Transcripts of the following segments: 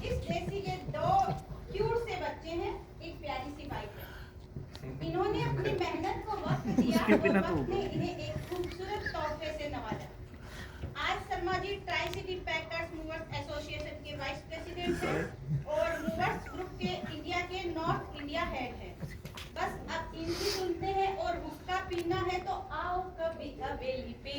इस देसी के दो क्यूट से बच्चे हैं, एक प्यारी सी बाइक है। इन्होंने अपनी मेहनत को वक्त दिया और वक्त ने इन्हें एक खूबसूरत तोहफे से नवाजा। आज Sharma ji tri city packers movers association के वाइस प्रेसिडेंट हैं और मूवर्स ग्रुप के इंडिया के नॉर्थ इंडिया हेड हैं। बस अब इनकी सुनते हैं और हुक्का पीना है तो आओ कभी हवेली पे।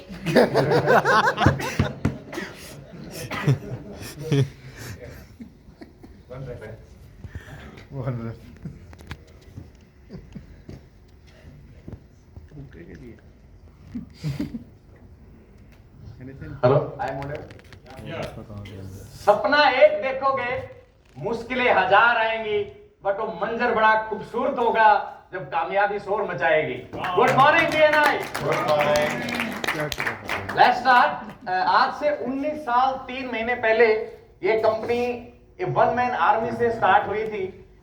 Hello, I model. सपना एक देखोगे, मुश्किलें हजार आएंगी, बट वो मंजर बड़ा खूबसूरत होगा जब कामयाबी शोर मचाएगी। Good morning BNI। Good morning. Let's start. आज से 19 साल 3 महीने पहले ये कंपनी वन मैन आर्मी से स्टार्ट हुई थी।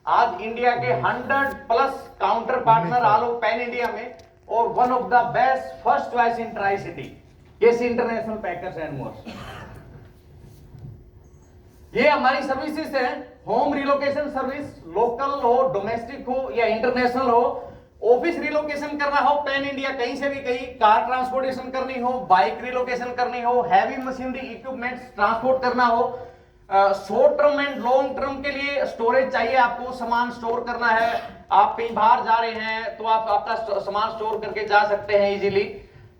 आज इंडिया के 100+ counter partner all over pan India में और one of the best first choice in tri city KC international packers and movers. ये हमारी सर्विसेज है, होम रिलोकेशन सर्विस, लोकल हो, डोमेस्टिक हो या इंटरनेशनल हो, ऑफिस रिलोकेशन करना हो पैन इंडिया कहीं से भी कहीं, कार ट्रांसपोर्टेशन करनी हो, बाइक रिलोकेशन करनी हो, हैवी मशीनरी इक्विपमेंट्स ट्रांसपोर्ट करना हो, short term and long term के लिए स्टोरेज चाहिए, आपको सामान स्टोर करना है, आप कहीं बाहर जा रहे हैं तो आप आपका सामान स्टोर करके जा सकते हैं इजीली।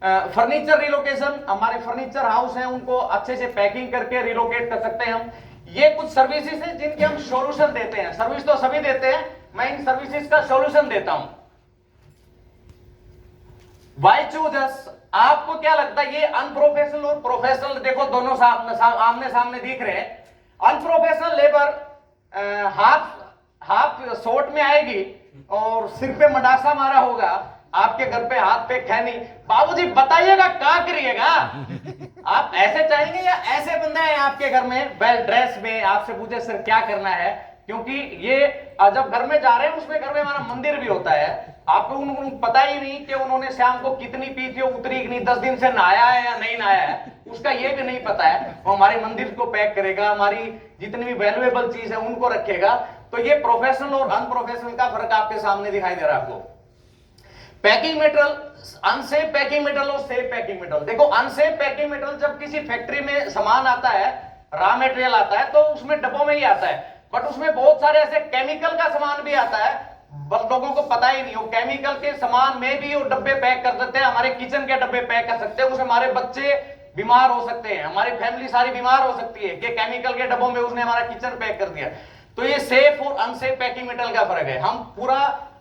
फर्नीचर रिलोकेशन, हमारे फर्नीचर हाउस हैं उनको अच्छे से पैकिंग करके रिलोकेट कर सकते हैं हम। ये कुछ सर्विसेज हैं जिनके हम सॉल्यूशन देते हैं। सर्विस तो सभी देते हैं, मैं इन सर्विसेज का सॉल्यूशन देता हूं। वाई चूज अस? आपको क्या लगता है ये अनप्रोफेशनल और प्रोफेशनल, देखो दोनों आमने सामने दिख रहे हैं। अनप्रोफेशनल लेबर हाफ शॉर्ट में आएगी और सिर पे मडासा मारा होगा, आपके घर पे हाथ पे खैनी। बाबूजी बताइएगा क्या करिएगा? आप ऐसे चाहेंगे या ऐसे बंदा है आपके घर में वेल ड्रेस में, आपसे पूछे सर क्या करना है? क्योंकि ये जब घर में जा रहे हैं उसमें घर में हमारा मंदिर भी होता है, आपको उनको पता ही नहीं कि उन्होंने शाम को कितनी पी थी, उतरी कि नहीं, 10 दिन से नहाया है या नहीं नहाया है, उसका ये भी नहीं पता है। वो हमारे मंदिर को पैक करेगा, हमारी जितनी भी वैल्यूएबल चीज है उनको रखेगा। तो ये प्रोफेशनल और अनप्रोफेशनल का फर्क आपके सामने दिखाई दे रहा है आपको। Packing material, unsafe packing material और सेफ पैकिंग मेटेरियल। देखो अनसेफ पैकिंग मेटेरियल जब किसी फैक्ट्री में सामान आता है, रॉ मटेरियल आता है, तो उसमें डब्बों में ही आता है, बट उसमें बहुत सारे ऐसे केमिकल का सामान भी आता है, बस लोगों को पता ही नहीं। वो केमिकल के सामान में भी वो डब्बे पैक कर देते हैं, हमारे किचन के डब्बे पैक कर सकते हैं, उससे हमारे बच्चे बीमार हो सकते हैं, हमारी फैमिली सारी बीमार हो सकती है कि केमिकल के डब्बों में उसने हमारा किचन पैक कर दिया। तो ये सेफ और अनसेफ पैकिंग मटेरियल का फर्क है। हम पूरा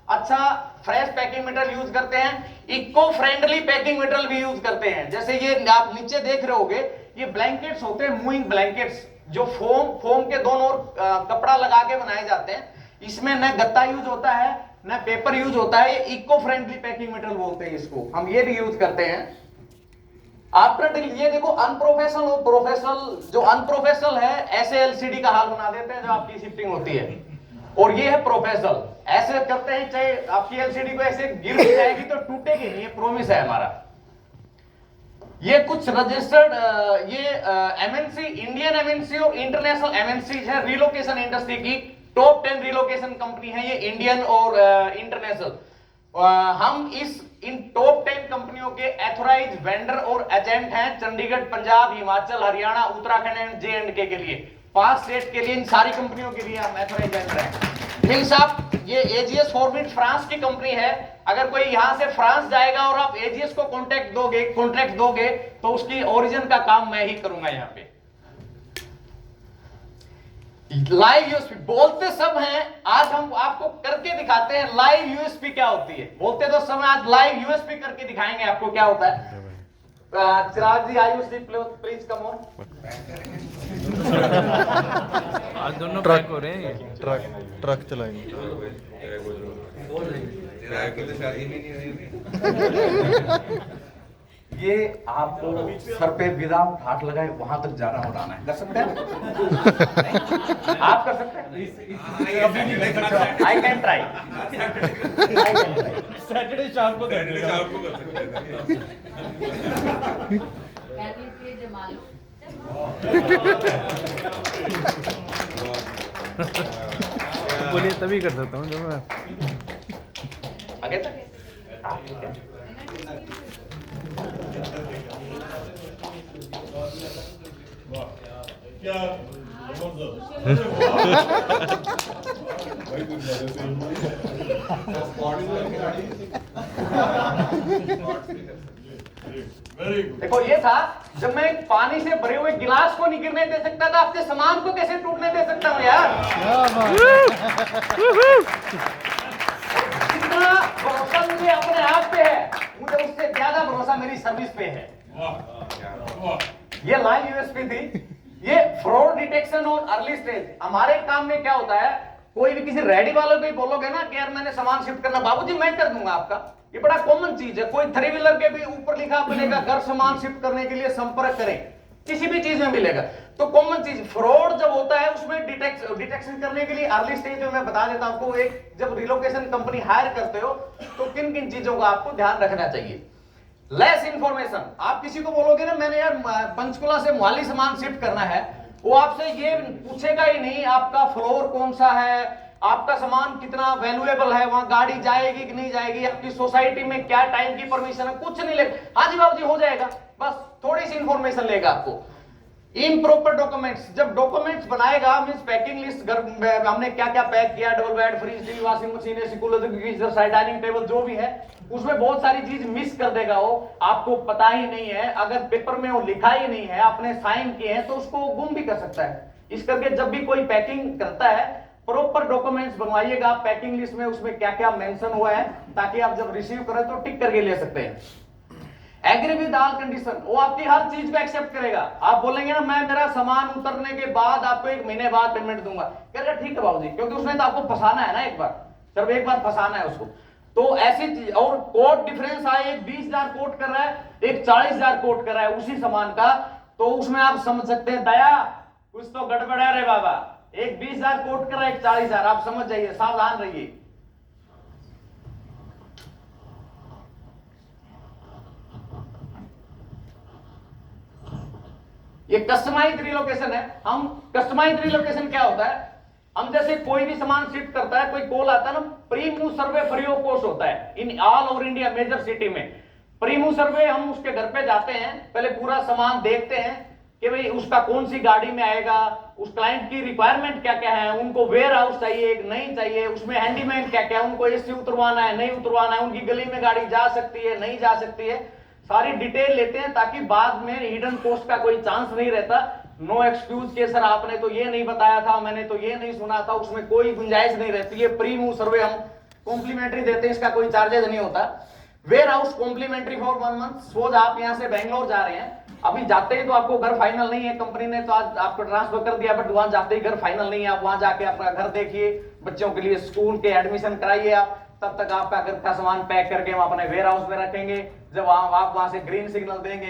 अच्छा फ्रेश पैकिंग मटेरियल यूज करते हैं, इको फ्रेंडली पैकिंग मटेरियल भी यूज करते हैं। जैसे ये आप नीचे देख रहे होगे, ये ब्लैंकेट्स होते हैं, मूविंग ब्लैंकेट्स, जो फोम के दोनों ओर कपड़ा लगा के बनाए जाते हैं। इसमें न गत्ता यूज होता है न पेपर यूज होता है, ये इको फ्रेंडली पैकिंग मटेरियल बोलते हैं इसको, हम ये भी यूज करते हैं। आफ्टर ये देखो अनप्रोफेशनल और प्रोफेशनल। जो अनप्रोफेशनल है ऐसे एलसीडी का हाल बना देते हैं जो आपकी शिफ्टिंग होती है, और ये है प्रोफेशनल, ऐसे करते हैं चाहे आपकी एलसीडी को ऐसे गिर भी जाएगी तो टूटेगी नहीं, ये प्रॉमिस है हमारा। ये कुछ रजिस्टर्ड ये एमएनसी, इंडियन एमएनसी और इंटरनेशनल एमएनसी है, रिलोकेशन इंडस्ट्री की टॉप 10 रिलोकेशन कंपनी है ये, इंडियन और इंटरनेशनल। हम इन टॉप 10 कंपनियों के एथोराइज वेंडर और एजेंट हैं चंडीगढ़, पंजाब, हिमाचल, हरियाणा, उत्तराखंड एंड J&K के लिए, 5 स्टेट के लिए, इन सारी कंपनियों के लिए हम एथोराइज वेंडर हैं। फिर साहब ये एजीएस फॉर्मिट फ्रांस की कंपनी है। अगर कोई यहां से फ्रांस जाएगा और आप एजीएस को कॉन्ट्रैक्ट दोगे तो उसकी ओरिजिन का काम मैं ही करूंगा। यहां पे लाइव यूएसपी बोलते सब हैं, आज हम आपको करके दिखाते हैं लाइव यूएसपी क्या होती है। बोलते तो सब, आज लाइव यूएसपी करके दिखाएंगे आपको क्या होता है। चिराग जी आयुष जी प्लीज कम ऑन। आज दोनों ट्रक हो रहे हैं, ट्रक चलाएंगे। ये आपको सर पे विदाउट हाथ लगाए वहां तक जाना और आना है, कर सकते हैं? आप कर सकते हैं? I can try. सैटरडे शाम को कर जमा लो। बोलिए तभी कर सकता हूँ जब मैं आगे तक क्या वेरी गुड। देखो ये था जब मैं एक पानी से भरे हुए गिलास को नहीं गिरने दे सकता था, अपने सामान को कैसे टूटने दे सकता हूँ यार। जितना भरोसा मुझे अपने आप पे है, मुझे उससे ज्यादा भरोसा मेरी सर्विस पे है। वाह वाह। ये लाइव यूएसपी थी। ये फ्रॉड डिटेक्शन और अर्ली स्टेज। हमारे काम में क्या होता है, कोई भी किसी रेडी वालों को ही बोलोगे ना कि यार मैंने सामान शिफ्ट करना, बाबूजी मैं कर दूंगा आपका, ये बड़ा कॉमन चीज है। कोई थ्री व्हीलर के भी ऊपर लिखा मिलेगा घर सामान शिफ्ट करने के लिए संपर्क करें, किसी भी चीज में मिलेगा। तो कॉमन चीज फ्रॉड जब होता है उसमें डिटेक्शन करने के लिए अर्ली स्टेज में मैं बता देता हूं आपको, एक जब रिलोकेशन कंपनी हायर करते हो तो किन किन चीजों का आपको ध्यान रखना चाहिए। लेस इंफॉर्मेशन, आप किसी को बोलोगे ना मैंने यार पंचकुला से मोहाली सामान शिफ्ट करना है, वो आपसे ये पूछेगा ही नहीं आपका फ्लोर कौन सा है, आपका सामान कितना वैल्यूएबल है, वहां गाड़ी जाएगी कि नहीं जाएगी, आपकी सोसाइटी में क्या टाइम की परमिशन है, कुछ नहीं लेगा। हाँ जी बाबू जी हो जाएगा, बस थोड़ी सी इंफॉर्मेशन लेगा आपको। इम्प्रॉपर डॉक्यूमेंट्स, जब डॉक्यूमेंट्स बनाएगा मींस पैकिंग लिस्ट, घर में हमने क्या क्या पैक किया, double bed, fridge, TV, washing machine, AC, cooler, geyser, side dining table, जो भी है उसमें बहुत सारी चीज मिस कर देगा वो, आपको पता ही नहीं है। अगर पेपर में वो लिखा ही नहीं है, आपने साइन किए हैं तो उसको गुम भी कर सकता है। इस करके जब भी कोई पैकिंग करता है प्रॉपर डॉक्यूमेंट्स बनवाइएगा पैकिंग लिस्ट में, उसमें क्या क्या मेंशन हुआ है, ताकि आप जब रिसीव करें तो टिक करके ले सकते हैं। एग्री विद ऑल कंडीशन, वो आपकी हर चीज को एक्सेप्ट करेगा। आप बोलेंगे ना मैं मेरा सामान उतरने के बाद आपको 1 महीने बाद पेमेंट दूंगा, कहेगा ठीक है बाबूजी, क्योंकि उसने तो आपको फंसाना है ना, एक बार सिर्फ एक बार फंसाना है उसको। तो ऐसी चीज, और कोट डिफरेंस आए, एक 20,000 कोट कर रहा है, एक 40,000 कोट कर रहा है उसी सामान का, तो उसमें आप समझ सकते हैं दया कुछ तो गड़बड़ है रे बाबा। एक 20,000 कोट कर रहा है, एक 40,000, आप समझ जाइए, सावधान रहिए। ये कस्टमाइज्ड रिलोकेशन है। हम कस्टमाइज्ड रिलोकेशन क्या होता है, हम जैसे कोई भी सामान शिफ्ट करता है, कोई कॉल आता है ना, pre move survey free of cost होता है in all over India major city में। प्री मूव सर्वे, हम उसके घर पे जाते हैं, पहले पूरा सामान देखते हैं कि भाई उसका कौन सी गाड़ी में आएगा, उस क्लाइंट की रिक्वायरमेंट क्या क्या है, उनको वेयर हाउस चाहिए कि नहीं चाहिए, उसमें हैंडीमैन क्या क्या है, उनको एसी उतरवाना है नहीं उतरवाना है, उनकी गली में गाड़ी जा सकती है नहीं जा सकती है, सारी डिटेल लेते हैं ताकि बाद में हिडन कॉस्ट का कोई चांस नहीं रहता। नो एक्सक्यूज के सर आपने तो ये नहीं बताया था, मैंने तो ये नहीं सुना था, उसमें कोई गुंजाइश नहीं रहती है। प्री मूव सर्वे हम कॉम्प्लीमेंट्री देते हैं, इसका कोई चार्जेस नहीं होता। Warehouse complimentary for 1 month. Suppose आप यहाँ से बेंगलोर जा रहे हैं, अभी जाते ही तो आपको घर फाइनल नहीं है, कंपनी ने तो आज आपको ट्रांसफर कर दिया, बट वहां जाते ही घर फाइनल नहीं है, आप वहां जाके अपना घर देखिए, बच्चों के लिए स्कूल के एडमिशन कराइए आप, तब तक आपका घर का सामान पैक करके हम अपने वेयर हाउस में रखेंगे। जब आप वहां से ग्रीन सिग्नल देंगे